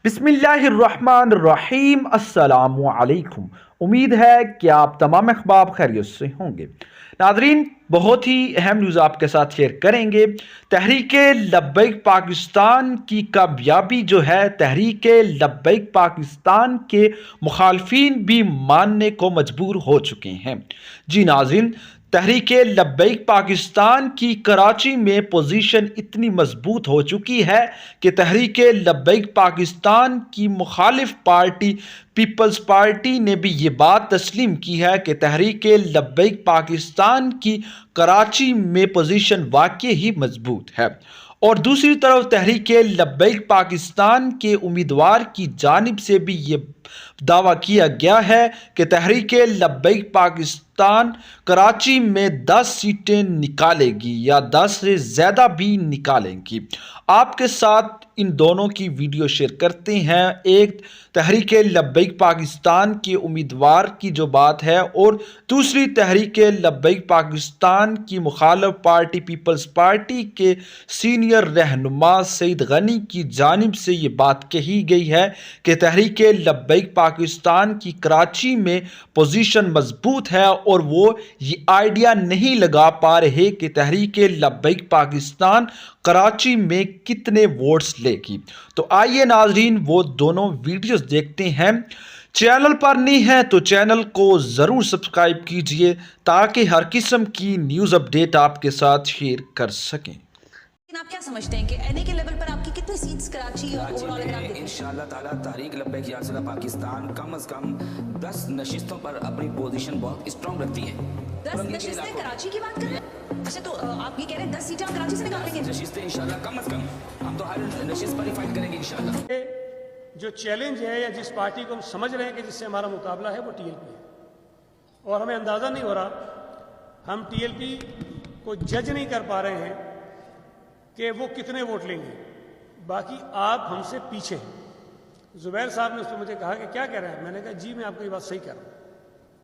बिस्मिल्लाहिर्रहमानिर्रहीम। अस्सलामुअलैकुम। उम्मीद है कि आप तमाम अहबाब खैरियत से होंगे। नादरीन, बहुत ही अहम न्यूज़ आपके साथ शेयर करेंगे। तहरीक लब्बैक पाकिस्तान की कामयाबी जो है, तहरीक लब्बैक पाकिस्तान के मुखालफिन भी मानने को मजबूर हो चुके हैं। जी नाज़रीन, तहरीक लब्बैक पाकिस्तान की कराची में पोजीशन इतनी मजबूत हो चुकी है कि तहरीक लब्बैक पाकिस्तान की मुखालिफ पार्टी पीपल्स पार्टी ने भी ये बात तस्लीम की है कि तहरीक लब्बैक पाकिस्तान की कराची में पोजीशन वाकई ही मजबूत है। और दूसरी तरफ तहरीक लब्बैक पाकिस्तान के उम्मीदवार की जानिब से भी ये दावा किया गया है कि तहरीक लब्बैक पाकिस्तान कराची में 10 सीटें निकालेगी या 10 से ज़्यादा भी निकालेंगी। आपके साथ इन दोनों की वीडियो शेयर करते हैं। एक तहरीक लब्बैक पाकिस्तान के उम्मीदवार की जो बात है, और दूसरी तहरीक लब्बैक पाकिस्तान की मुखालिफ पार्टी पीपल्स पार्टी के सीनियर रहनुमा सईद गनी की जानिब से ये बात कही गई है कि तहरीक लब्बैक पाकिस्तान की कराची में पोजीशन मजबूत है और वो ये आइडिया नहीं लगा पा रहे कि तहरीक लब्बैक पाकिस्तान कराची में कितने वोट्स लेगी। तो आइए नाजरीन, वो दोनों वीडियोस देखते हैं। चैनल पर नहीं है तो चैनल को ज़रूर सब्सक्राइब कीजिए ताकि हर किस्म की न्यूज़ अपडेट आपके साथ शेयर कर सकें। लेकिन आप क्या समझते हैं कि एनए के लेवल पर आपकी कितनी सीट्स कराची और ओवरऑल अगर आप देखें? इंशाअल्लाह ताला तहरीक लब्बैक यासला पाकिस्तान कम से कम 10 नशिस्तों पर अपनी पोजीशन बहुत स्ट्रांग रखती है। 10 नशिस्तें कराची की बात कर रहे हैं? अच्छा, तो आप ये कह रहे हैं 10 सीटें हम कराची से निकालेंगे? नशिस्तें इंशाअल्लाह कम से कम हम तो हर नशिस्त पर ही फाइट करेंगे इंशाअल्लाह। जो चैलेंज है या जिस पार्टी को हम समझ रहे हैं कि जिससे हमारा मुकाबला है वो टीएलपी है, और हमें अंदाज़ा नहीं हो रहा, हम टीएलपी को जज नहीं कर पा रहे हैं कि वो कितने वोट लेंगे। बाकी आप हमसे पीछे हैं। जुबैर साहब ने उसको मुझे कहा कि क्या कह रहे हैं, मैंने कहा जी मैं आपको ये बात सही कह रहा हूँ।